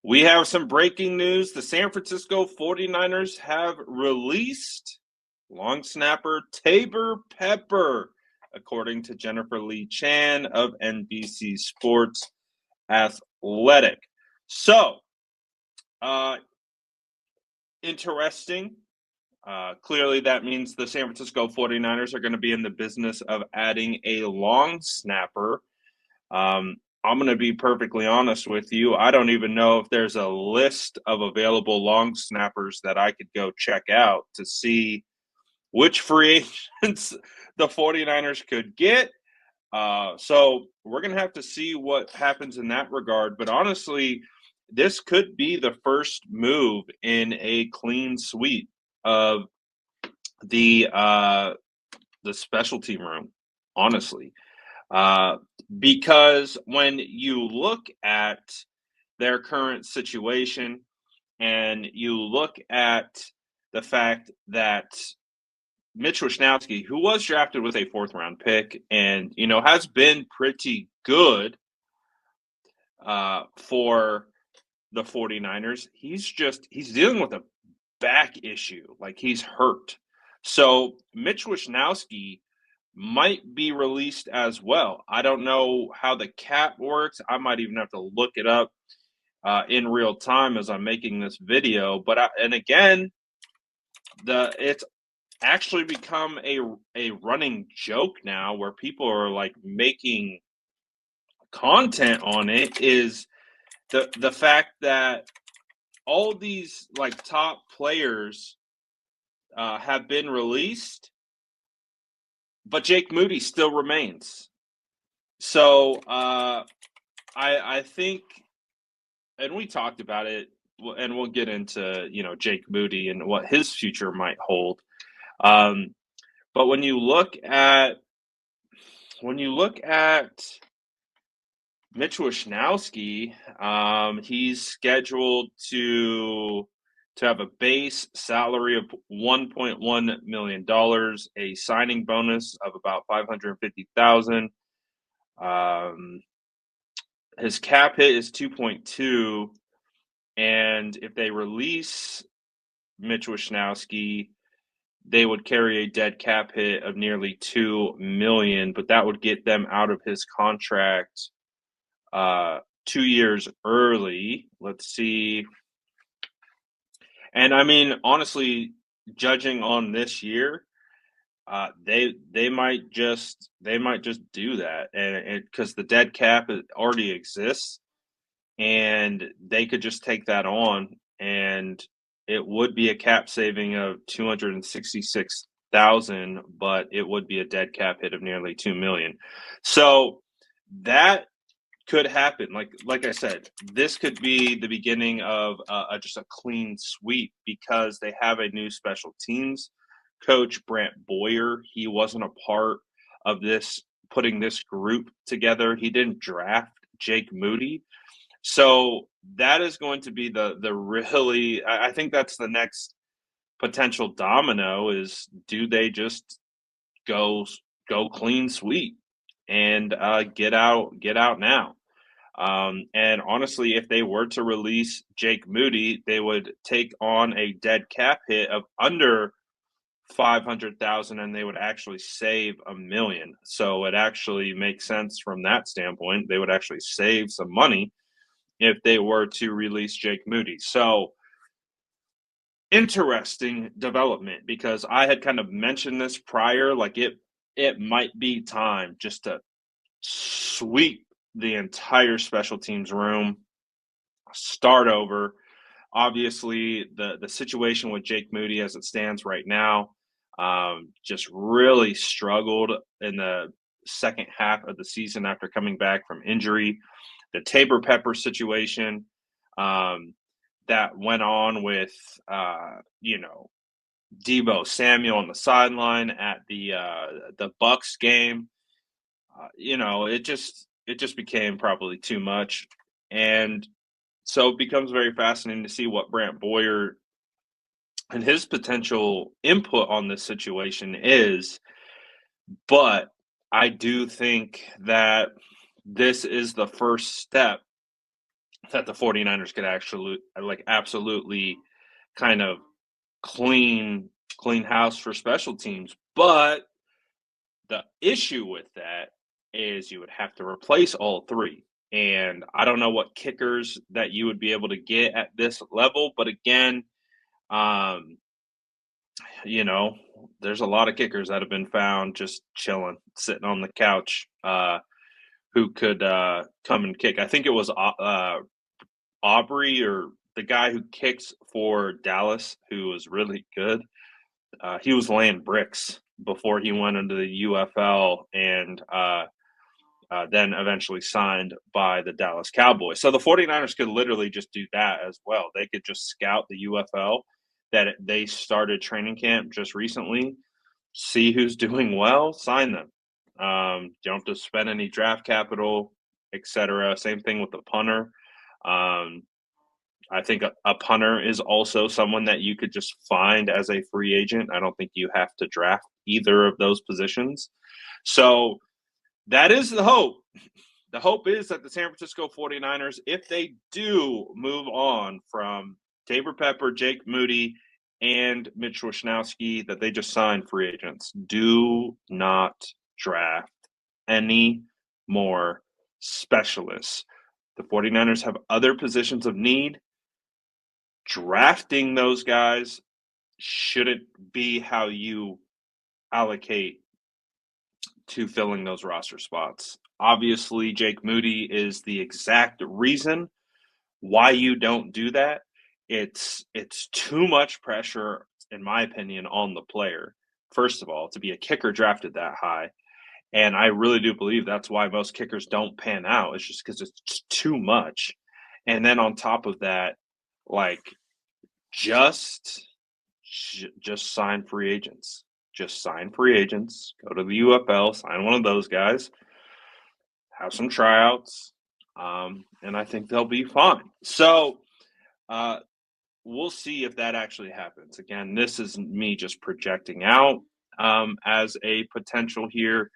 We have some breaking news. The San Francisco 49ers have released long snapper Taybor Pepper, according to Jennifer Lee Chan of NBC Sports Athletic. So, interesting. Clearly, that means the San Francisco 49ers are going to be in the business of adding a long snapper. I'm going to be perfectly honest with you. I don't even know if there's a list of available long snappers that I could go check out to see which free agents the 49ers could get. So we're going to have to see what happens in that regard. But honestly, this could be the first move in a clean sweep of the special team room, honestly. Because when you look at their current situation and you look at the fact that Mitch Wishnowsky, who was drafted with a fourth-round pick and, has been pretty good for the 49ers, he's dealing with a back issue. Like, he's hurt. So Mitch Wishnowsky might be released as well. I don't know how the cap works. I might even have to look it up in real time as I'm making this video. But again, it's actually become a running joke now where people are like making content on it, is the fact that all these like top players have been released, but Jake Moody still remains. So I think, and we talked about it, and we'll get into Jake Moody and what his future might hold. But when you look at Mitch Wishnowsky, he's scheduled to have a base salary of $1.1 million, a signing bonus of about $550,000. His cap hit is 2.2, and if they release Mitch Wishnowsky, they would carry a dead cap hit of nearly $2 million, but that would get them out of his contract 2 years early. Let's see. And I mean, honestly, judging on this year, they might just do that, and because the dead cap already exists, and they could just take that on, and it would be a cap saving of $266,000, but it would be a dead cap hit of nearly $2 million. So that could happen. Like I said, this could be the beginning of just a clean sweep, because they have a new special teams coach, Brant Boyer. He wasn't a part of this, putting this group together. He didn't draft Jake Moody. So that is going to be the really, I think that's the next potential domino, is do they just go clean sweep and get out now? And honestly, if they were to release Jake Moody, they would take on a dead cap hit of under $500,000, and they would actually save $1 million. So it actually makes sense from that standpoint. They would actually save some money if they were to release Jake Moody. So interesting development, because I had kind of mentioned this prior, like it might be time just to sweep the entire special teams room, start over. Obviously, the situation with Jake Moody as it stands right now, just really struggled in the second half of the season after coming back from injury. The Taybor Pepper situation that went on with, Deebo Samuel on the sideline at the Bucs game. It just became probably too much, and so it becomes very fascinating to see what Brant Boyer and his potential input on this situation is. But I do think that this is the first step that the 49ers could actually absolutely kind of clean house for special teams. But the issue with that is you would have to replace all three. And I don't know what kickers that you would be able to get at this level, but again, um, there's a lot of kickers that have been found just chilling, sitting on the couch, who could come and kick. I think it was Aubrey, or the guy who kicks for Dallas, who was really good. He was laying bricks before he went into the UFL, and then eventually signed by the Dallas Cowboys. So the 49ers could literally just do that as well. They could just scout the UFL that they started training camp just recently, see who's doing well, sign them. You don't have to spend any draft capital, etc. Same thing with the punter. Um, I think a punter is also someone that you could just find as a free agent. I don't think you have to draft either of those positions. So that is the hope. The hope is that the San Francisco 49ers, if they do move on from Taybor Pepper, Jake Moody, and Mitch Wishnowsky, that they just signed free agents. Do not draft any more specialists. The 49ers have other positions of need. Drafting those guys shouldn't be how you allocate to filling those roster spots. Obviously, Jake Moody is the exact reason why you don't do that. It's too much pressure, in my opinion, on the player. First of all, to be a kicker drafted that high. And I really do believe that's why most kickers don't pan out. It's just because it's too much. And then on top of that, like, just sign free agents. Just sign free agents. Go to the UFL, sign one of those guys, have some tryouts, and I think they'll be fine. So we'll see if that actually happens. Again, this is me just projecting out as a potential here.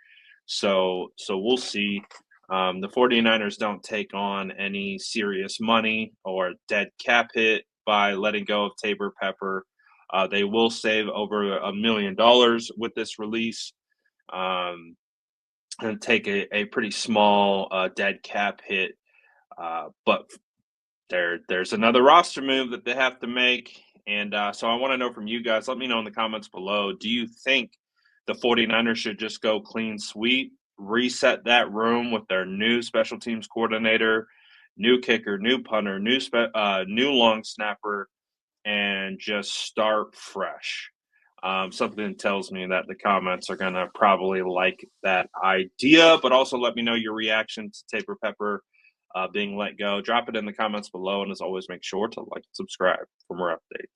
So we'll see. The 49ers don't take on any serious money or dead cap hit by letting go of Taybor Pepper. They will save over $1 million with this release, and take a pretty small dead cap hit. But there's another roster move that they have to make. And so I want to know from you guys. Let me know in the comments below. Do you think the 49ers should just go clean sweep, reset that room with their new special teams coordinator, new kicker, new punter, new long snapper, and just start fresh? Something tells me that the comments are going to probably like that idea, but also let me know your reaction to Taybor Pepper being let go. Drop it in the comments below, and as always, make sure to like and subscribe for more updates.